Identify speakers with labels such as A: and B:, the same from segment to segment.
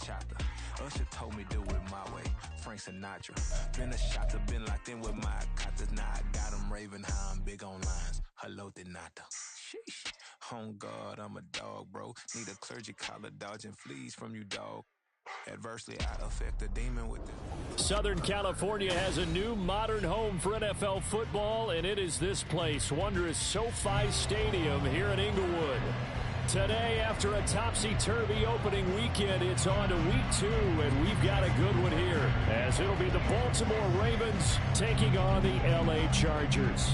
A: chapter. Usher told me do it my way. Frank Sinatra. Been a shotter, been locked in with my cotters. Now I got them raving how I'm big on lines. Hello, de nata. Sheesh. On God, I'm a dog, bro. Need a clergy collar dodging fleas from you, dog. Adversely, I affect a demon with it.
B: Southern California has a new modern home for NFL football, and it is this place, wondrous SoFi Stadium here in Inglewood. Today, after a topsy-turvy opening weekend, it's on to week 2, and we've got a good one here, as it'll be the Baltimore Ravens taking on the LA Chargers.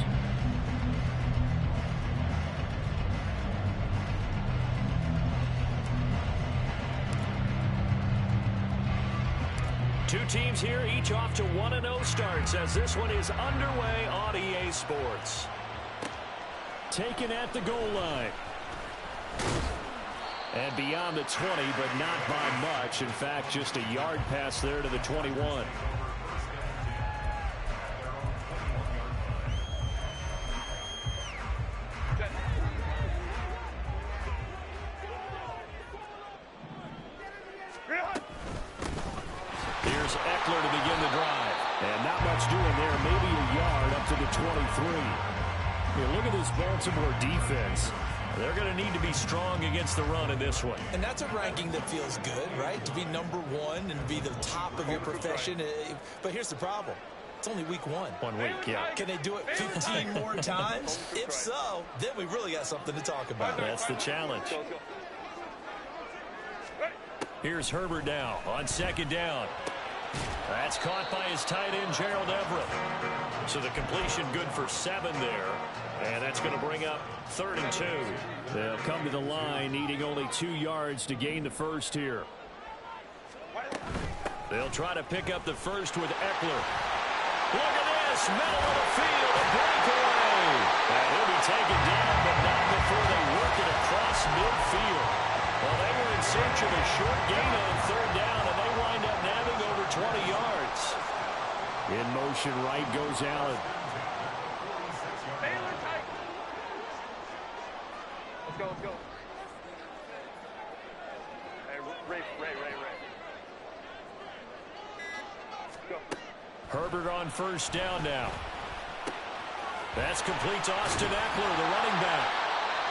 B: Two teams here, each off to 1-0 starts as this one is underway on EA Sports. Taken at the goal line. And beyond the 20, but not by much. In fact, just a yard pass there to the 21. Here's Eckler to begin the drive. And not much doing there. Maybe a yard up to the 23. Here, look at this Baltimore defense. They're going to need to be strong against the run in this one.
C: And that's a ranking that feels good, right? To be number 1 and be the top of your profession. But here's the problem. It's only week 1.
B: 1 week, yeah.
C: Can they do it 15 more times? If so, then we really got something to talk about.
B: That's the challenge. Here's Herbert now on second down. That's caught by his tight end, Gerald Everett. So the completion good for 7 there. And that's going to bring up 3rd and 2. They'll come to the line needing only 2 yards to gain the first here. They'll try to pick up the first with Eckler. Look at this. Middle of the field. A breakaway. And he'll be taken down, but not before they work it across midfield. Well, they were in search of a short gain on 3rd down, and they wind up nabbing over 20 yards. In motion, right goes Allen.
D: Let's go. Hey, Ray. Let's go.
B: Herbert on first down now. That's complete to Austin Eckler, the running back.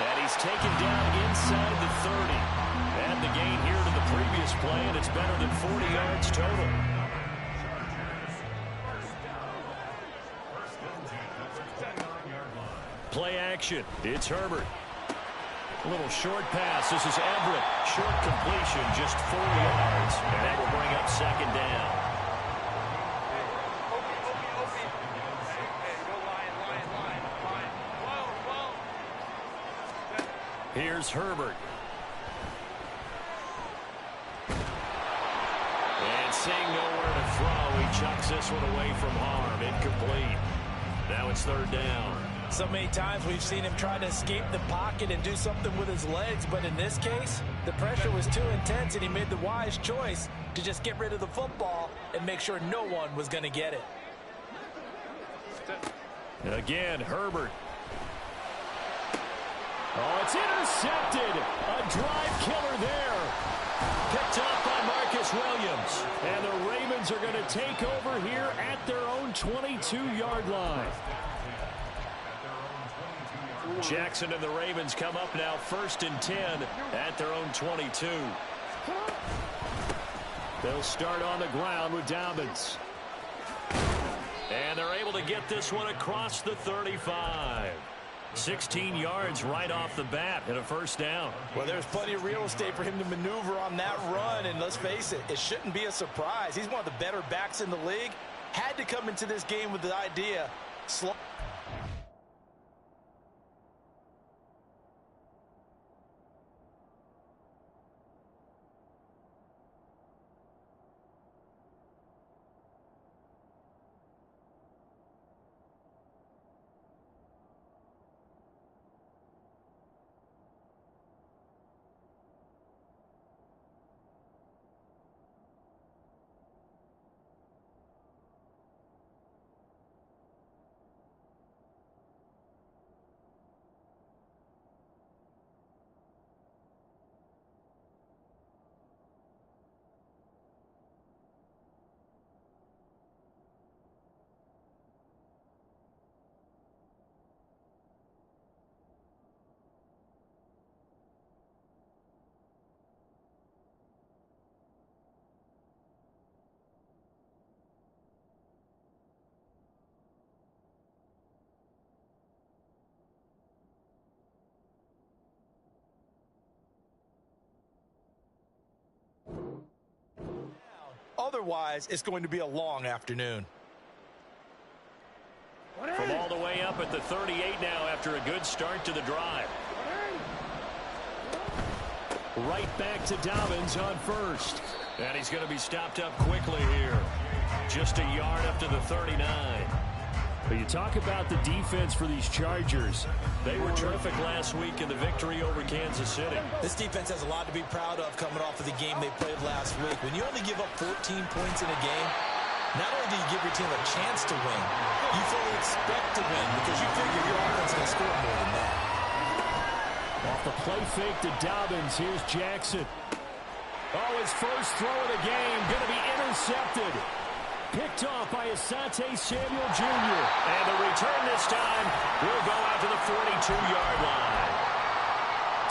B: And he's taken down inside the 30. And the gain here to the previous play, and it's better than 40 yards total. Play action. It's Herbert. A little short pass. This is Everett. Short completion, just 4 yards. And that will bring up 2nd down. Here's Herbert. And seeing nowhere to throw, he chucks this one away from harm. Incomplete. Now it's 3rd down.
C: So many times we've seen him try to escape the pocket and do something with his legs, but in this case, the pressure was too intense and he made the wise choice to just get rid of the football and make sure no one was going to get it.
B: Again, Herbert. Oh, it's intercepted. A drive killer there. Picked up by Marcus Williams. And the Ravens are going to take over here at their own 22-yard line. Jackson and the Ravens come up now 1st and 10 at their own 22. They'll start on the ground with Dobbins. And they're able to get this one across the 35. 16 yards right off the bat and a 1st down.
C: Well, there's plenty of real estate for him to maneuver on that run, and let's face it, it shouldn't be a surprise. He's one of the better backs in the league. Had to come into this game with the idea, slow. Otherwise, it's going to be a long afternoon.
B: From all the way up at the 38 now after a good start to the drive. Right back to Dobbins on first. And he's going to be stopped up quickly here. Just a yard up to the 39. But you talk about the defense for these Chargers. They were terrific last week in the victory over Kansas City.
C: This defense has a lot to be proud of coming off of the game they played last week. When you only give up 14 points in a game, not only do you give your team a chance to win, you fully expect to win because you figure your offense can score more than that.
B: Off the play fake to Dobbins. Here's Jackson. Oh, his first throw of the game going to be intercepted. Picked off by Asante Samuel Jr. And the return this time will go out to the 42-yard line.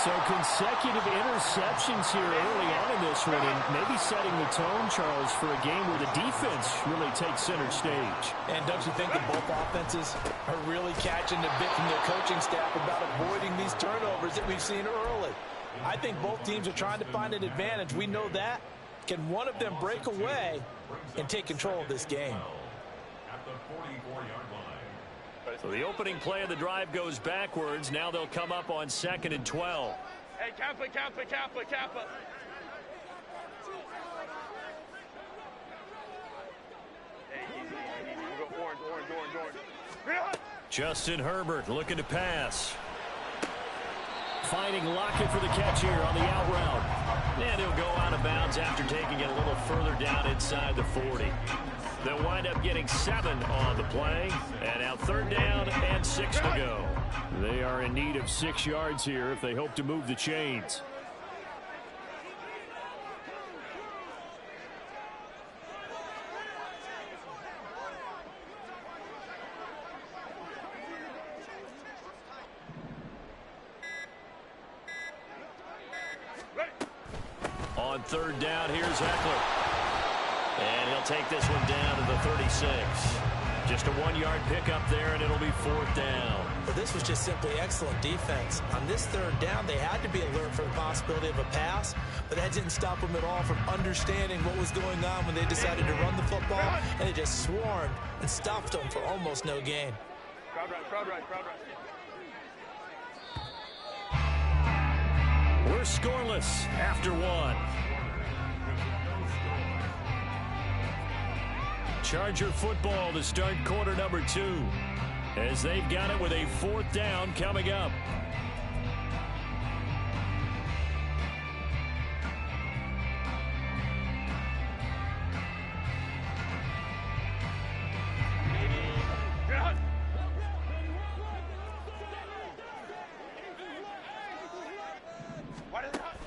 B: So consecutive interceptions here early on in this one, and maybe setting the tone, Charles, for a game where the defense really takes center stage.
C: And don't you think that both offenses are really catching the bit from their coaching staff about avoiding these turnovers that we've seen early? I think both teams are trying to find an advantage. We know that. Can one of them break away and take control of this game?
B: So the opening play of the drive goes backwards. Now they'll come up on 2nd and 12.
D: Hey, Kappa. Hey, easy. We'll go orange.
B: Justin Herbert looking to pass. Finding Lockett for the catch here on the out route. And he'll go out of bounds after taking it a little further down inside the 40. They'll wind up getting 7 on the play. And now 3rd down and 6 to go. They are in need of 6 yards here if they hope to move the chains. On 3rd down, here's Eckler. And he'll take this one down to the 36. Just a 1-yard pickup there, and it'll be 4th down.
C: But this was just simply excellent defense. On this 3rd down, they had to be alert for the possibility of a pass, but that didn't stop them at all from understanding what was going on when they decided to run the football, and they just swarmed and stopped them for almost no gain.
D: Crowd right.
B: We're scoreless after 1. Charger football to start quarter number 2. As they've got it with a 4th down coming up.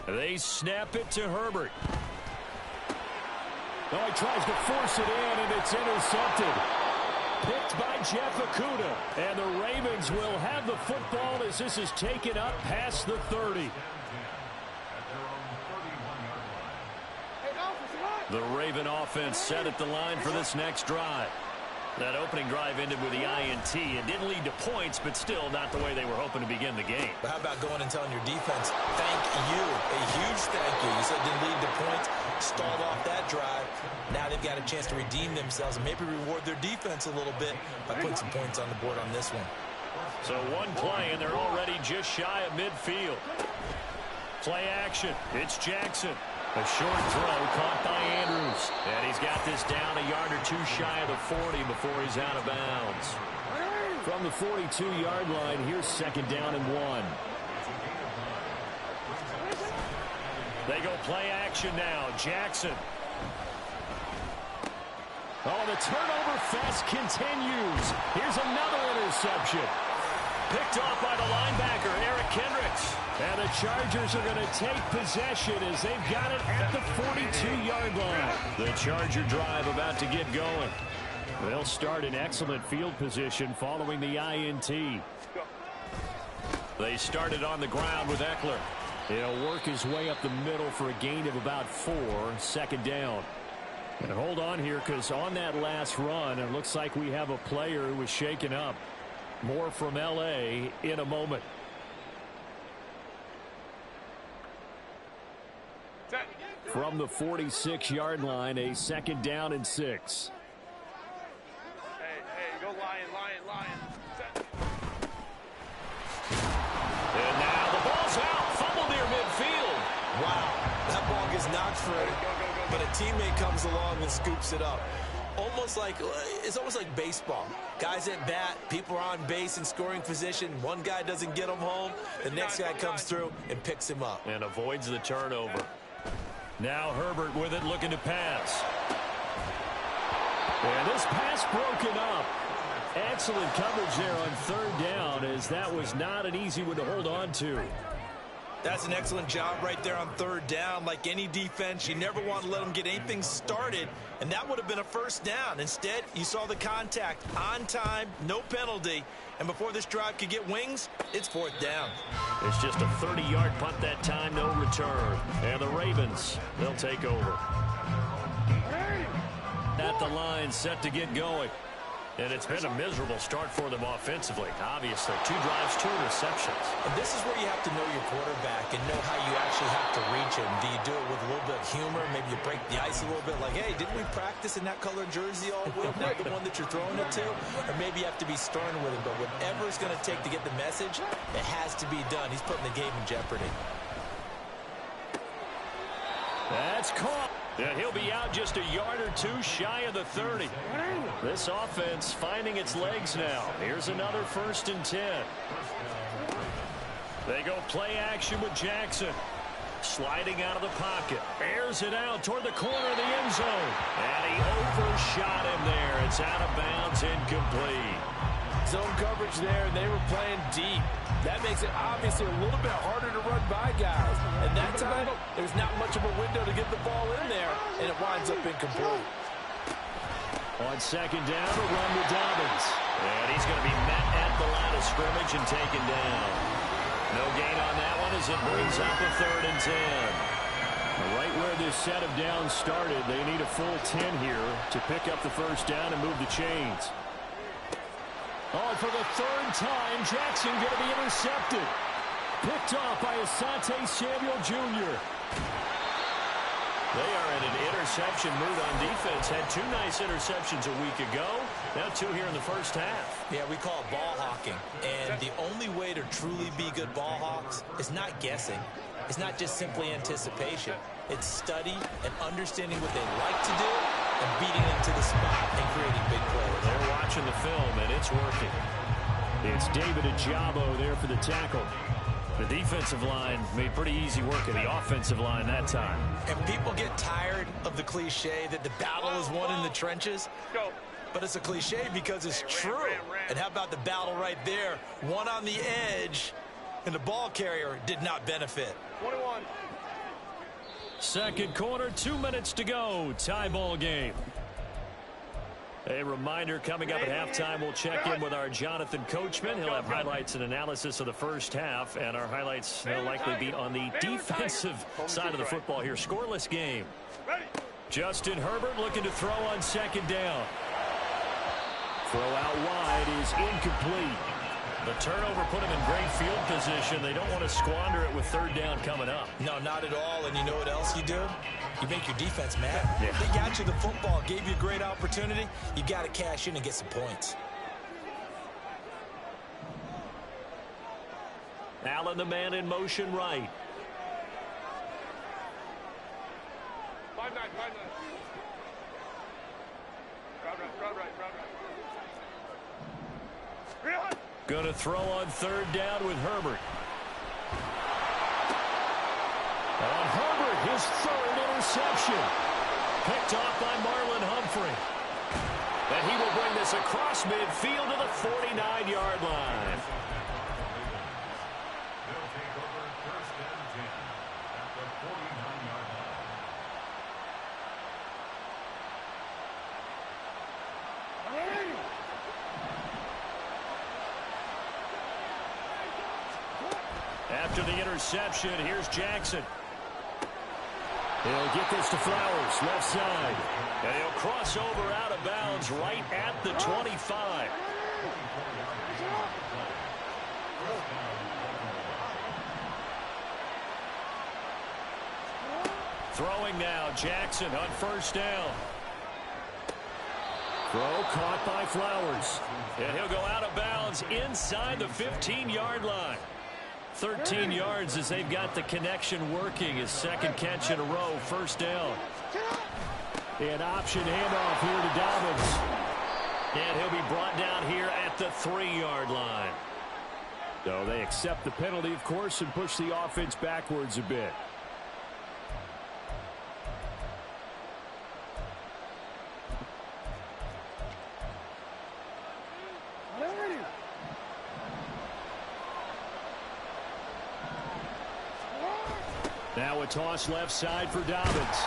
B: They snap it to Herbert. Oh, he tries to force it in, and it's intercepted. Picked by Jeff Okudah. And the Ravens will have the football as this is taken up past the 30. The Raven offense set at the line for this next drive. That opening drive ended with the INT. It didn't lead to points, but still not the way they were hoping to begin the game.
C: But how about going and telling your defense, thank you, a huge thank you. You said it didn't lead to points, stalled off that drive. Now they've got a chance to redeem themselves and maybe reward their defense a little bit by putting some points on the board on this one.
B: So one play, and they're already just shy of midfield. Play action. It's Jackson. A short throw caught by Andrews. And he's got this down a yard or 2 shy of the 40 before he's out of bounds. From the 42-yard line, here's 2nd down and 1. They go play action now. Jackson. Oh, the turnover fest continues. Here's another interception. Picked off by the linebacker, Eric Kendricks. And the Chargers are going to take possession as they've got it at the 42-yard line. The Charger drive about to get going. They'll start in excellent field position following the INT. They started on the ground with Eckler. He'll work his way up the middle for a gain of about 4, 2nd down. And hold on here, because on that last run, it looks like we have a player who was shaken up. More from L.A. in a moment.
D: Set.
B: From the 46-yard line, a 2nd down and 6.
D: Hey, go lion. Set.
B: And now the ball's out. Fumble near midfield.
C: Wow, that ball gets knocked free, but a teammate comes along and scoops it up. It's almost like baseball. Guys at bat, people are on base in scoring position. One guy doesn't get him home. The next guy comes through and picks him up.
B: And avoids the turnover. Now Herbert with it, looking to pass. And this pass broken up. Excellent coverage there on 3rd down, as that was not an easy one to hold on to.
C: That's an excellent job right there on 3rd down. Like any defense, you never want to let them get anything started, and that would have been a 1st down. Instead, you saw the contact on time, no penalty, and before this drive could get wings, it's 4th down.
B: It's just a 30-yard punt that time, no return. And the Ravens, they'll take over. At the line, set to get going. And it's been a miserable start for them offensively. Obviously, 2 drives, 2 interceptions.
C: And this is where you have to know your quarterback and know how you actually have to reach him. Do you do it with a little bit of humor? Maybe you break the ice a little bit, like, hey, didn't we practice in that colored jersey all week? Not the one that you're throwing it to? Or maybe you have to be stern with him. But whatever it's going to take to get the message, it has to be done. He's putting the game in jeopardy.
B: That's caught. And he'll be out just a yard or 2 shy of the 30. This offense finding its legs now. Here's another 1st and 10. They go play action with Jackson. Sliding out of the pocket. Airs it out toward the corner of the end zone. And he overshot him there. It's out of bounds, incomplete.
C: Zone coverage there, and they were playing deep. That makes it obviously a little bit harder to run by guys. And that time, there's not much of a window to get the ball in there, and it winds up incomplete.
B: On 2nd down, a run with Dobbins. And he's going to be met at the line of scrimmage and taken down. No gain on that one as it brings up a 3rd and 10. Right where this set of downs started, they need a full 10 here to pick up the 1st down and move the chains. Oh, for the 3rd time, Jackson going to be intercepted. Picked off by Asante Samuel Jr. They are in an interception mood on defense. Had 2 nice interceptions a week ago. Now 2 here in the 1st half.
C: Yeah, we call it ball hawking. And the only way to truly be good ball hawks is not guessing. It's not just simply anticipation. It's study and understanding what they like to do and beating them to the spot and creating big plays.
B: They're watching the film, and it's working. It's David Ajabo there for the tackle. The defensive line made pretty easy work of the offensive line that time.
C: And people get tired of the cliche that the battle is won in the trenches.
D: Go.
C: But it's a cliche because it's true. And how about the battle right there? One on the edge, and the ball carrier did not benefit.
D: 21.
B: 2nd quarter, 2 minutes to go. Tie ball game. A reminder, coming up at halftime, we'll check in with our Jonathan Coachman. He'll have highlights and analysis of the 1st half, and our highlights will likely be on the defensive side of the football here. Scoreless game. Justin Herbert looking to throw on 2nd down. Throw out wide is incomplete. The turnover put him in great field position. They don't want to squander it with 3rd down coming up.
C: No, not at all. And you know what else you do? You make your defense mad.
B: Yeah.
C: They got you the football, gave you a great opportunity. You got to cash in and get some points.
B: Allen, the man in motion right.
D: 5-9. Crowd right.
B: Going to throw on 3rd down with Herbert. On Herbert, his 3rd interception. Picked off by Marlon Humphrey. And he will bring this across midfield to the 49-yard line. After the interception, here's Jackson. He'll get this to Flowers, left side. And he'll cross over out of bounds right at the 25. Throwing now, Jackson on first down. Throw caught by Flowers. And he'll go out of bounds inside the 15-yard line. 13 yards as they've got the connection working. His second catch in a row, first down. An option handoff here to Dobbins. And he'll be brought down here at the 3-yard line. So they accept the penalty, of course, and push the offense backwards a bit. Now a toss left side for Dobbins.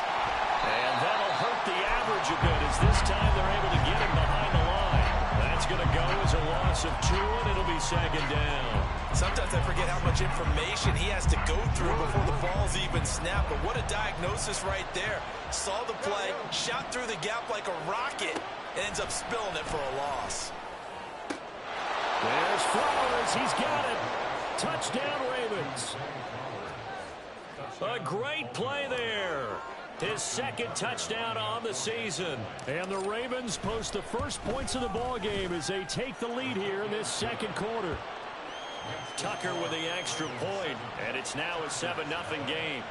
B: And that'll hurt the average a bit as this time they're able to get him behind the line. That's going to go as a loss of 2, and it'll be second down.
C: Sometimes I forget how much information he has to go through before the ball's even snapped. But what a diagnosis right there. Saw the play, shot through the gap like a rocket, and ends up spilling it for a loss.
B: There's Flowers. He's got it. Touchdown, Ravens. A great play there. His second touchdown on the season. And the Ravens post the first points of the ball game as they take the lead here in this second quarter. Tucker with the extra point, and it's now a 7-0 game.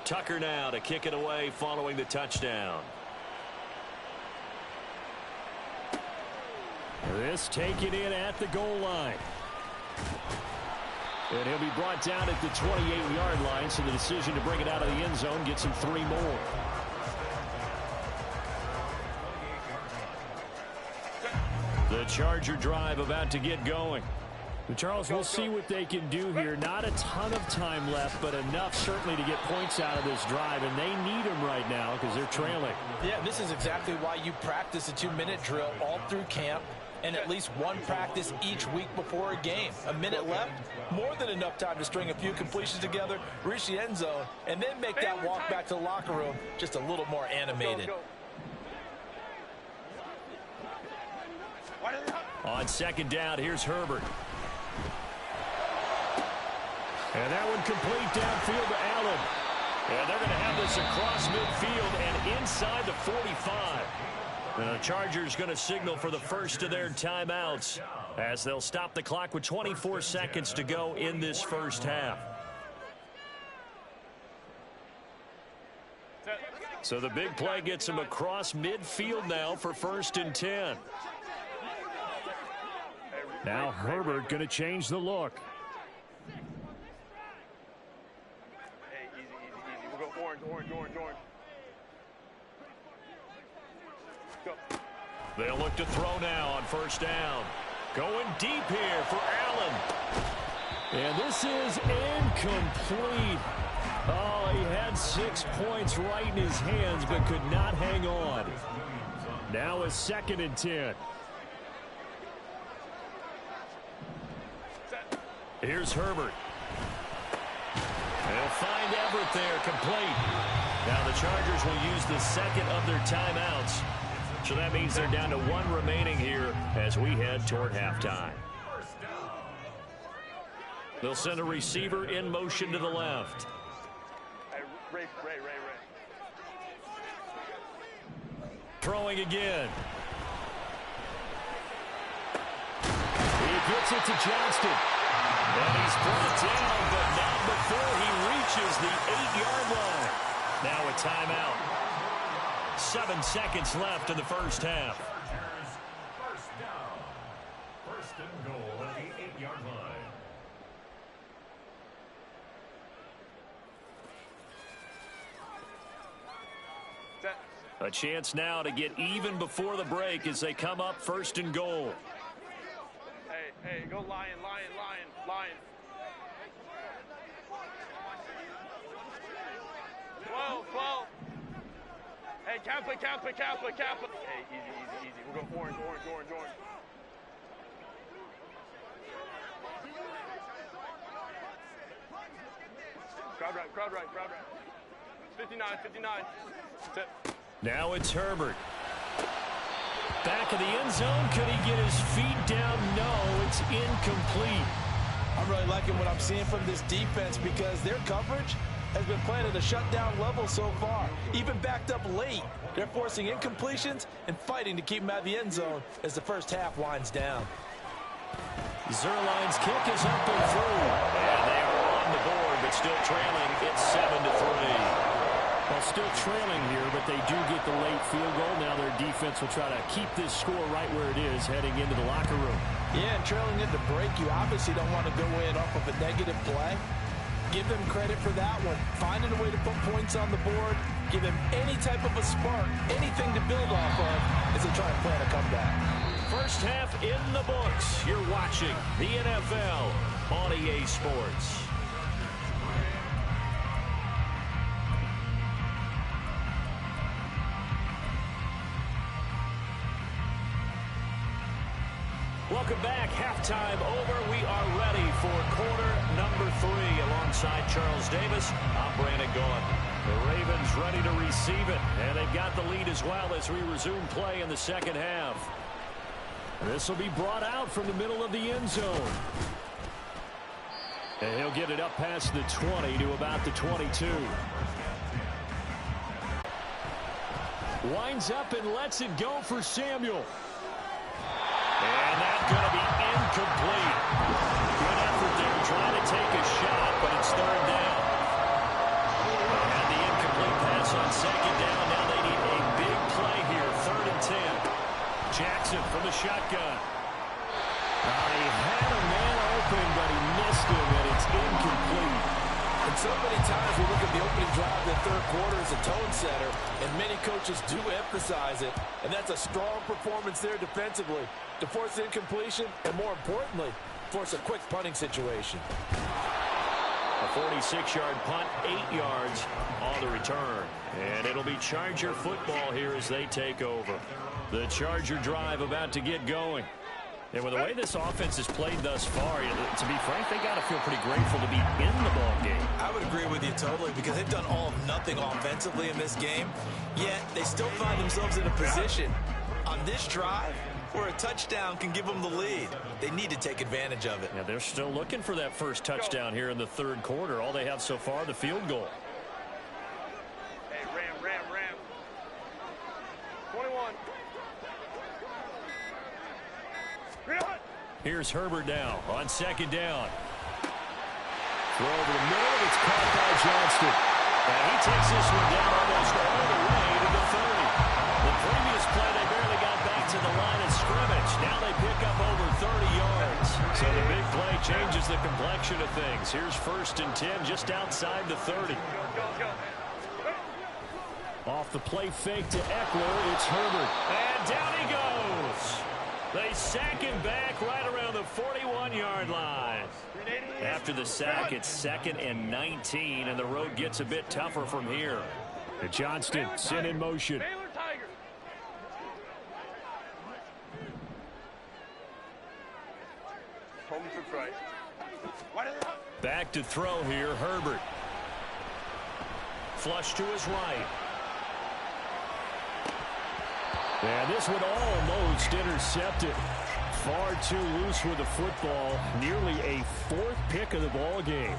B: Tucker now to kick it away following the touchdown. This taken in at the goal line. And he'll be brought down at the 28-yard line, so the decision to bring it out of the end zone gets him 3 more. The Charger drive about to get going. Charles, we'll see what they can do here. Not a ton of time left, but enough certainly to get points out of this drive, and they need them right now because they're trailing.
C: Yeah, this is exactly why you practice a 2-minute drill all through camp, and at least one practice each week before a game. A minute left, more than enough time to string a few completions together, reach the end zone, and then make that walk back to the locker room just a little more animated.
B: On second down, here's Herbert. And that one complete downfield to Allen. And they're going to have this across midfield and inside the 45. The Chargers going to signal for the first of their timeouts as they'll stop the clock with 24 seconds to go in this first half. So the big play gets them across midfield now for 1st and 10. Now Herbert going to change the look.
D: Hey, easy. We'll go orange. Go.
B: They'll look to throw now on first down. Going deep here for Allen. And this is incomplete. Oh, he had 6 points right in his hands but could not hang on. Now a 2nd and 10. Here's Herbert. They'll find Everett there, complete. Now the Chargers will use the second of their timeouts. So that means they're down to 1 remaining here as we head toward halftime. They'll send a receiver in motion to the left.
D: Hey, Ray.
B: Throwing again. He gets it to Johnston. And he's brought down, but not before he reaches the 8-yard line. Now a timeout. 7 seconds left in the first half.
E: First down. 1st and goal at the 8-yard line.
B: A chance now to get even before the break as they come up 1st and goal.
D: Hey, go lion. 12. Hey, cancel. Hey, easy. We'll go orange. Crowd right. 59. That's it.
B: Now it's Herbert. Back of the end zone. Could he get his feet down? No, it's incomplete.
C: I'm really liking what I'm seeing from this defense because their coverage has been playing at a shutdown level so far. Even backed up late, they're forcing incompletions and fighting to keep them out of the end zone as the first half winds down.
B: Zerline's kick is up and through. And they are on the board, but still trailing. It's 7-3. Well, still trailing here, but they do get the late field goal. Now their defense will try to keep this score right where it is heading into the locker room.
C: Yeah, and trailing into break, you obviously don't want to go in off of a negative play. Give them credit for that one. Finding a way to put points on the board, give them any type of a spark, anything to build off of as they try and plan a comeback.
B: First half in the books. You're watching the NFL on EA Sports. Welcome back. Halftime over. We are ready for quarter number 3. Alongside Charles Davis, I'm Brandon Gaughan. The Ravens ready to receive it, and they've got the lead as well as we resume play in the second half. This will be brought out from the middle of the end zone. And he'll get it up past the 20 to about the 22. Winds up and lets it go for Samuel. And that's going to be incomplete. Good effort there trying to take a shot, but it's third down. And the incomplete pass on second down. Now they need a big play here. 3rd and 10. Jackson from the shotgun. He had a man open, but he missed him, and it's incomplete.
C: And so many times we look at the opening drive of the third quarter as a tone setter, and many coaches do emphasize it, and that's a strong performance there defensively to force incompletion and, more importantly, force a quick punting situation.
B: A 46-yard punt, 8 yards on the return. And it'll be Charger football here as they take over. The Charger drive about to get going. And with the way this offense has played thus far, to be frank, they got to feel pretty grateful to be in the ball game.
C: I would agree with you totally because they've done all of nothing offensively in this game, yet they still find themselves in a position on this drive where a touchdown can give them the lead. They need to take advantage of it.
B: Yeah, they're still looking for that first touchdown here in the third quarter. All they have so far, the field goal.
D: Hey, ram. 21.
B: Here's Herbert now on second down. Throw over the middle, and it's caught by Johnston. And he takes this one down almost all the way to the 30. The previous play, they barely got back to the line of scrimmage. Now they pick up over 30 yards. So the big play changes the complexion of things. Here's 1st and 10 just outside the 30. Off the play fake to Eckler, it's Herbert. And down he goes. They sack him back right around the 41-yard line. After the sack, it's 2nd and 19, and the road gets a bit tougher from here. Johnston sent in motion. Back to throw here, Herbert. Flush to his right. And this one almost intercepted. Far too loose with the football. Nearly a 4th pick of the ball game.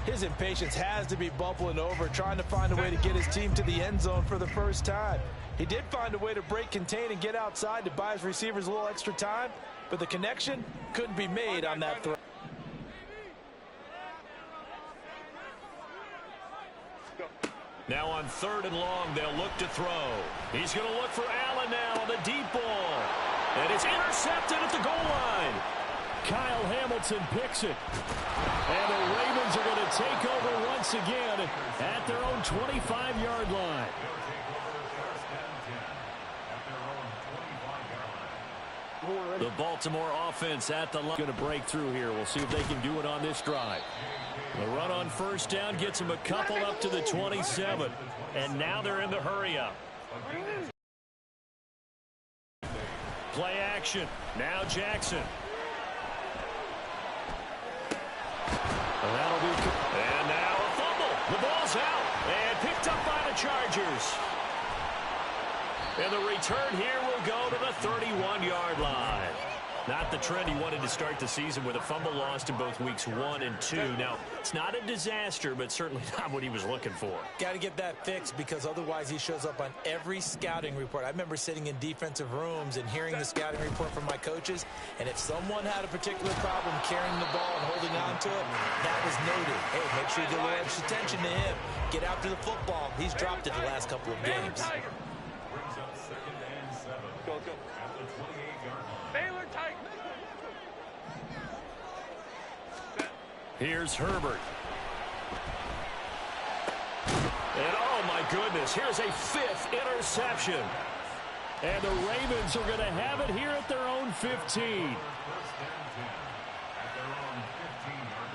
C: His impatience has to be bubbling over, trying to find a way to get his team to the end zone for the first time. He did find a way to break contain and get outside to buy his receivers a little extra time, but the connection couldn't be made on that throw.
B: Now on 3rd and long, they'll look to throw. He's going to look for Allen now on the deep ball. And it's intercepted at the goal line. Kyle Hamilton picks it. And the Ravens are going to take over once again at their own 25-yard line. The Baltimore offense at the line. Going to break through here. We'll see if they can do it on this drive. The run on 1st down gets them a couple up to the 27. And now they're in the hurry-up. Play action. Now Jackson. And now a fumble. The ball's out. And picked up by the Chargers. And the return here will go to the 31-yard line. Not the trend he wanted to start the season with a fumble lost in both weeks 1 and 2. Now, it's not a disaster, but certainly not what he was looking for.
C: Got to get that fixed because otherwise he shows up on every scouting report. I remember sitting in defensive rooms and hearing the scouting report from my coaches, and if someone had a particular problem carrying the ball and holding on to it, that was noted. Hey, make sure you give a little extra attention to him. Get after the football. He's dropped it the last couple of games.
E: Brings up 2nd and 7.
D: Go.
E: At the 28-yard line.
D: Baylor tight.
B: Here's Herbert. And oh my goodness, here's a 5th interception. And the Ravens are going to have it here at their own 15.
E: First and 10 at their own 15-yard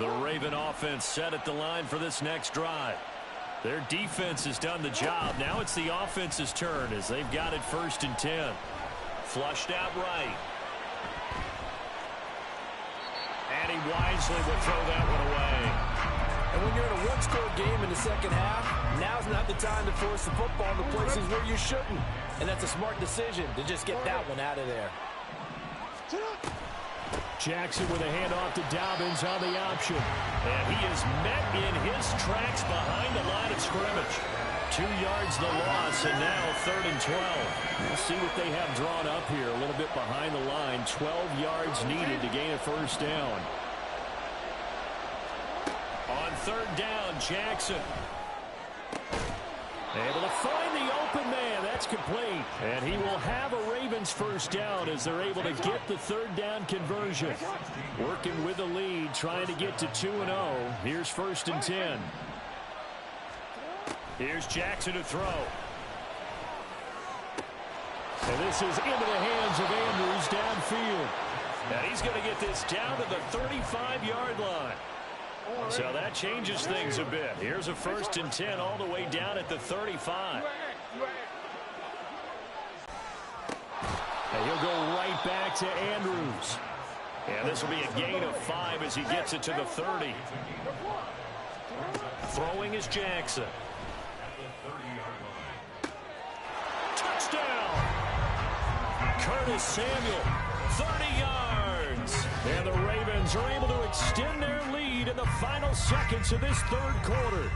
E: line.
B: The Raven offense set at the line for this next drive. Their defense has done the job. Now it's the offense's turn as they've got it 1st and 10. Flushed out right. And he wisely will throw that one away.
C: And when you're in a one-score game in the second half, now's not the time to force the football in the places where you shouldn't. And that's a smart decision to just get that one out of there.
B: Jackson with a handoff to Dobbins on the option. And he is met in his tracks behind the line of scrimmage. 2 yards the loss, and now 3rd and 12. We'll see what they have drawn up here. A little bit behind the line. 12 yards needed to gain a 1st down. On 3rd down, Jackson. Able to find the open man. That's complete. And he will have a Ravens 1st down as they're able to get the 3rd down conversion. Working with the lead, trying to get to 2-0. Here's 1st and 10. Here's Jackson to throw. And this is into the hands of Andrews downfield. And he's going to get this down to the 35-yard line. So that changes things a bit. Here's a 1st and 10 all the way down at the 35. And he'll go right back to Andrews. And this will be a gain of 5 as he gets it to the 30. Throwing is Jackson. Touchdown! Curtis Samuel, 30 yards. And the Ravens are able to extend their lead in the final seconds of this 3rd quarter.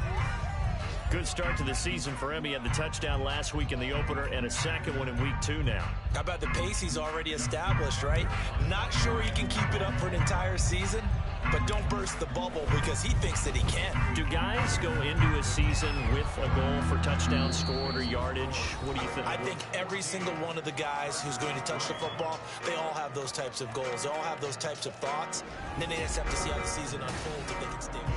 B: Good start to the season for him. He had the touchdown last week in the opener and a 2nd one in week 2 now.
C: How about the pace he's already established, right? Not sure he can keep it up for an entire season, but don't burst the bubble because he thinks that he can.
B: Do guys go into a season with a goal for touchdown scored or yardage? What do you think?
C: I think every single one of the guys who's going to touch the football, they all have those types of goals. They all have those types of thoughts. And then they just have to see how the season unfolds if they can stay with it.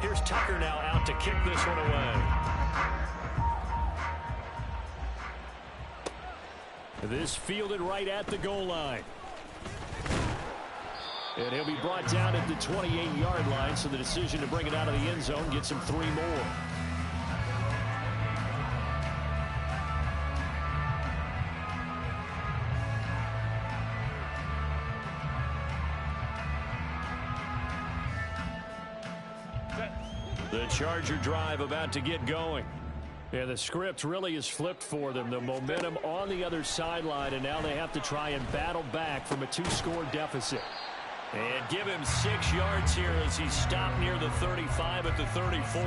B: Here's Tucker now out to kick this one away. This fielded right at the goal line. And he'll be brought down at the 28-yard line, so the decision to bring it out of the end zone gets him 3 more. The Charger drive about to get going. Yeah, the script really is flipped for them. The momentum on the other sideline, and now they have to try and battle back from a 2-score deficit. And give him 6 yards here as he's stopped near the 35 at the 34.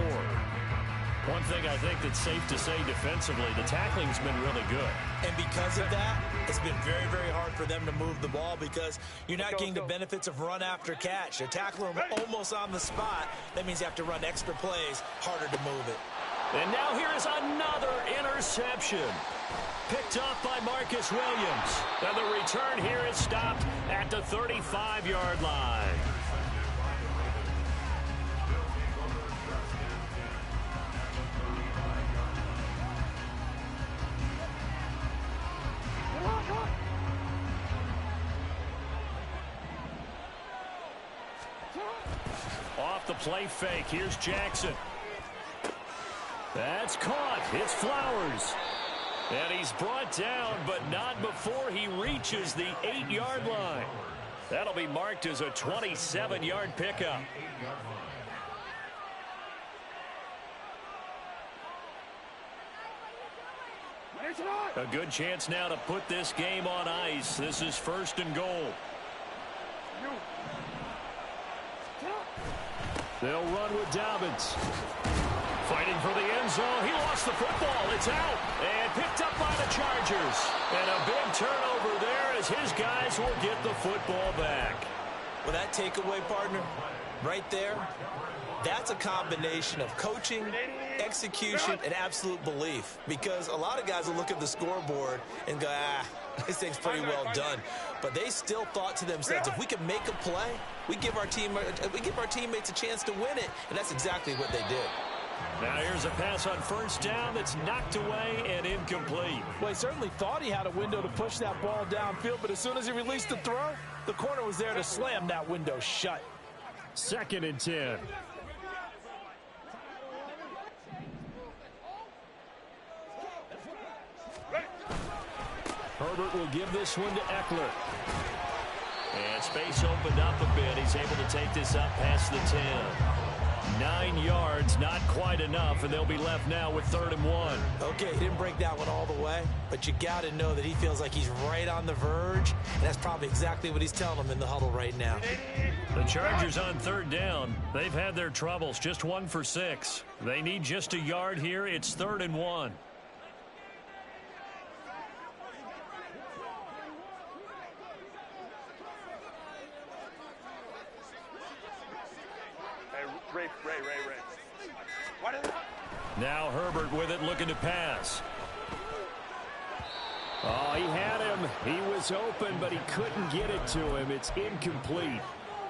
B: One thing I think that's safe to say defensively, the tackling's been really good. And
C: because of that, it's been very, very hard for them to move the ball because you're not getting the benefits of run after catch. They're tackling them almost on the spot. That means you have to run extra plays, harder to move it.
B: And now here is another interception. Picked off by Marcus Williams. And the return here is stopped at the 35-yard line. Off the play fake, here's Jackson. That's caught. It's Flowers. And he's brought down, but not before he reaches the 8-yard line. That'll be marked as a 27-yard pickup. A good chance now to put this game on ice. This is 1st and goal. They'll run with Dobbins. Fighting for the end zone. He lost the football. It's out. And picked up by the Chargers. And a big turnover there as his guys will get the football back.
C: Well, that takeaway, partner, right there, that's a combination of coaching, execution, and absolute belief. Because a lot of guys will look at the scoreboard and go, this thing's pretty well done. But they still thought to themselves, if we can make a play, we give our teammates a chance to win it. And that's exactly what they did.
B: Now here's a pass on 1st down that's knocked away and incomplete.
C: Well, he certainly thought he had a window to push that ball downfield, but as soon as he released the throw, the corner was there to slam that window shut.
B: 2nd and 10. Herbert will give this one to Eckler. And space opened up a bit. He's able to take this up past the 10. 9 yards, not quite enough, and they'll be left now with 3rd and 1.
C: Okay, he didn't break that one all the way, but you got to know that he feels like he's right on the verge, and that's probably exactly what he's telling them in the huddle right now.
B: The Chargers on 3rd down. They've had their troubles, just 1 for 6. They need just a yard here. It's 3rd and 1. Now Herbert with it, looking to pass. Oh, he had him. He was open, but he couldn't get it to him. It's incomplete.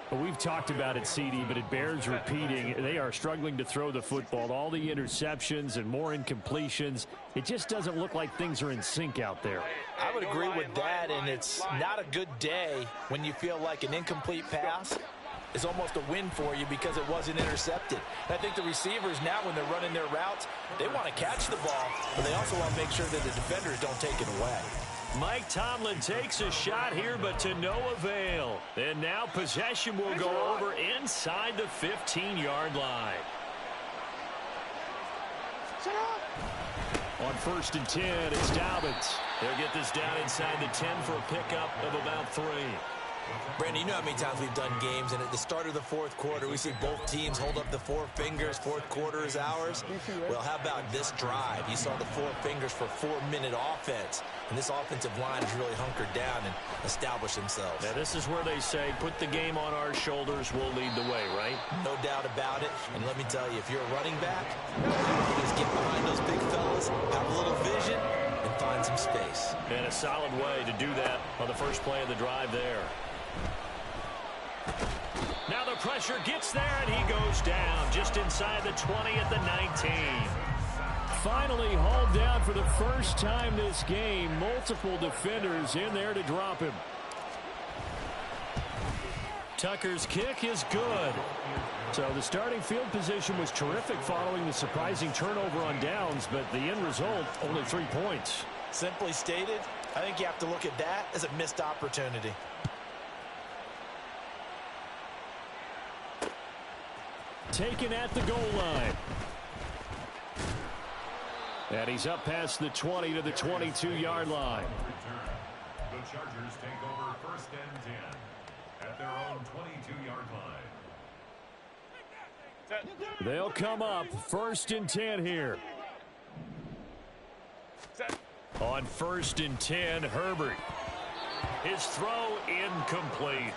B: But we've talked about it, CD, but it bears repeating. They are struggling to throw the football. All the interceptions and more incompletions. It just doesn't look like things are in sync out there.
C: I would agree with that, and it's not a good day when you feel like an incomplete pass is almost a win for you because it wasn't intercepted. And I think the receivers now, when they're running their routes, they want to catch the ball, but they also want to make sure that the defenders don't take it away.
B: Mike Tomlin takes a shot here, but to no avail. And now possession will go over inside the 15-yard line. On 1st and 10, it's Dobbins. They'll get this down inside the 10 for a pickup of about 3.
C: Brandon, you know how many times we've done games, and at the start of the 4th quarter, we see both teams hold up the 4 fingers. 4th quarter is ours. Well, how about this drive? You saw the 4 fingers for 4-minute offense, and this offensive line has really hunkered down and established themselves.
B: Now, this is where they say, put the game on our shoulders, we'll lead the way, right?
C: No doubt about it, and let me tell you, if you're a running back, just get behind those big fellas, have a little vision, and find some space.
B: And a solid way to do that on the first play of the drive there. Now the pressure gets there, and he goes down just inside the 20 at the 19. Finally hauled down for the first time this game. Multiple defenders in there to drop him. Tucker's kick is good. So the starting field position was terrific following the surprising turnover on downs, but the end result, only 3 points.
C: Simply stated, I think you have to look at that as a missed opportunity.
B: Taken at the goal line. And he's up past the 20 to the 22-yard line.
E: The Chargers take over 1st and 10 at their own 22-yard line.
B: They'll come up 1st and 10 here. On 1st and 10, Herbert. His throw incomplete.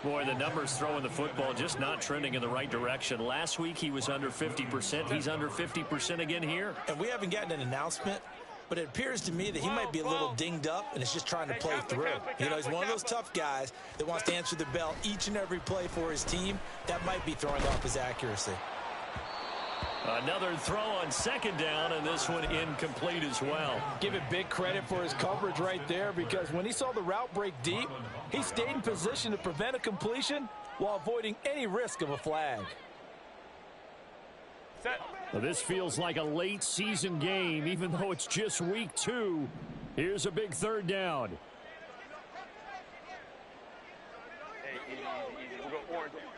B: Boy, the numbers throwing the football just not trending in the right direction. Last week he was under 50%. He's under 50% again here.
C: And we haven't gotten an announcement, but it appears to me that he might be a little dinged up and is just trying to play through. You know, he's one of those tough guys that wants to answer the bell each and every play for his team. That might be throwing off his accuracy.
B: Another throw on 2nd down, and this one incomplete as well.
C: Give it big credit for his coverage right there, because when he saw the route break deep, he stayed in position to prevent a completion while avoiding any risk of a flag.
B: Well, this feels like a late season game, even though it's just week 2. Here's a big 3rd down.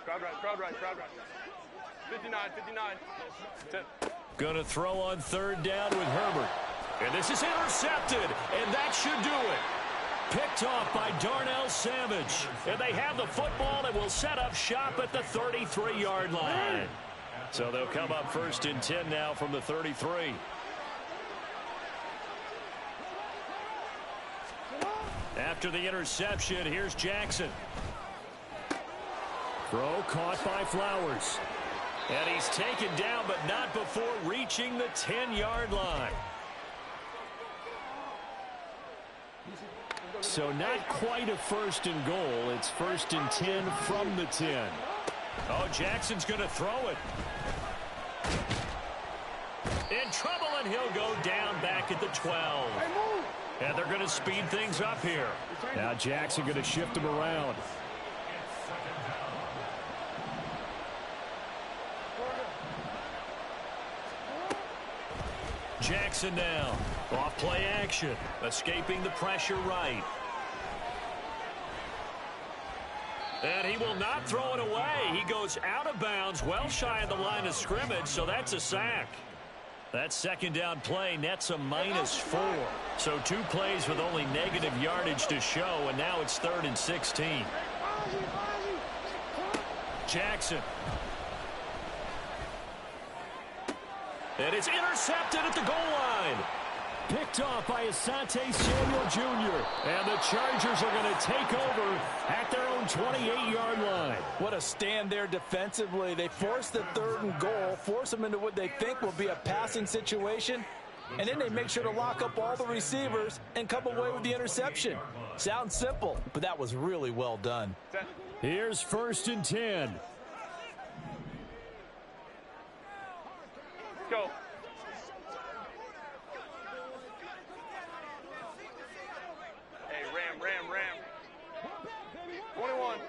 D: Crowd right. 59. 10.
B: Going to throw on third down with Herbert. And this is intercepted, and that should do it. Picked off by Darnell Savage. And they have the football that will set up shop at the 33-yard line. So they'll come up 1st and 10 now from the 33. After the interception, here's Jackson. Throw caught by Flowers. And he's taken down, but not before reaching the 10-yard line. So not quite a 1st and goal. It's 1st and 10 from the 10. Oh, Jackson's going to throw it. In trouble, and he'll go down back at the 12. And they're going to speed things up here. Now Jackson going to shift him around. Jackson now. Off play action. Escaping the pressure right. And he will not throw it away. He goes out of bounds, well shy of the line of scrimmage, so that's a sack. That second down play nets a -4. So 2 plays with only negative yardage to show, and now it's 3rd and 16. Jackson. And it's intercepted at the goal line. Picked off by Asante Samuel Jr. And the Chargers are going to take over at their own 28-yard line.
C: What a stand there defensively. They force the 3rd and goal, force them into what they think will be a passing situation, and then they make sure to lock up all the receivers and come away with the interception. Sounds simple, but that was really well done.
B: Here's 1st and 10.
D: Go. Hey, ram. 21.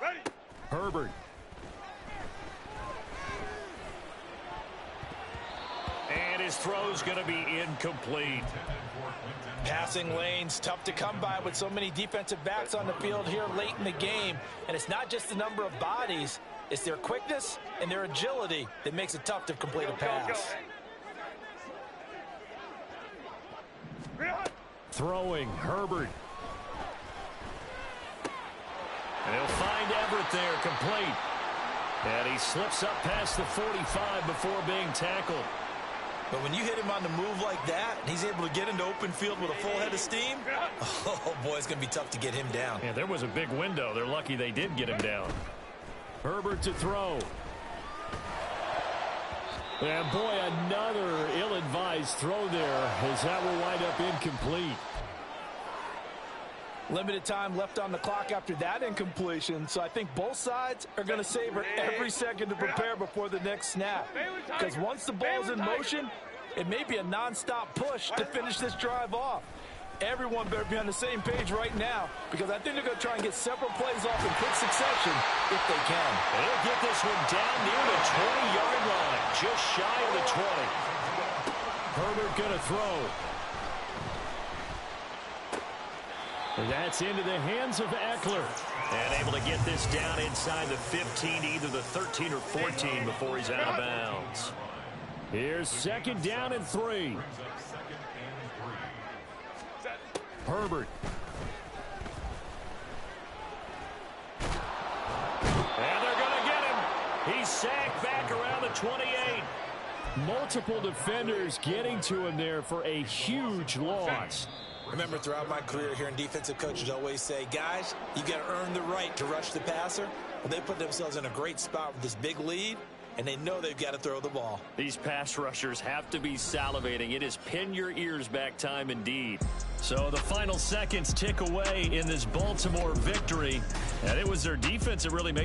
D: Ready.
B: Herbert. And his throw's going to be incomplete.
C: Passing lanes, tough to come by with so many defensive backs on the field here late in the game. And it's not just the number of bodies, it's their quickness and their agility that makes it tough to complete a pass.
B: Throwing, Herbert. And he'll find Everett there, complete. And he slips up past the 45 before being tackled.
C: But when you hit him on the move like that, and he's able to get into open field with a full head of steam, oh boy, it's going to be tough to get him down.
B: Yeah, there was a big window. They're lucky they did get him down. Herbert to throw. And boy, another ill-advised throw there, as that will wind up incomplete.
C: Limited time left on the clock after that incompletion, so I think both sides are going to savor every second to prepare before the next snap. Because once the ball's in motion, it may be a non-stop push to finish this drive off. Everyone better be on the same page right now, because I think they're going to try and get several plays off in quick succession if they can.
B: And he'll get this one down near the 20-yard line, just shy of the 20. Herbert going to throw. And that's into the hands of Eckler. And able to get this down inside the 15, either the 13 or 14 before he's out of bounds. Here's 2nd down and 3. Herbert. And they're going to get him. He's sacked back around the 28. Multiple defenders getting to him there for a huge loss.
C: Remember, throughout my career here in defensive coaches always say, guys, you got to earn the right to rush the passer. Well, they put themselves in a great spot with this big lead, and they know they've got to throw the ball.
B: These pass rushers have to be salivating. It is pin your ears back time indeed. So the final seconds tick away in this Baltimore victory, and it was their defense that really made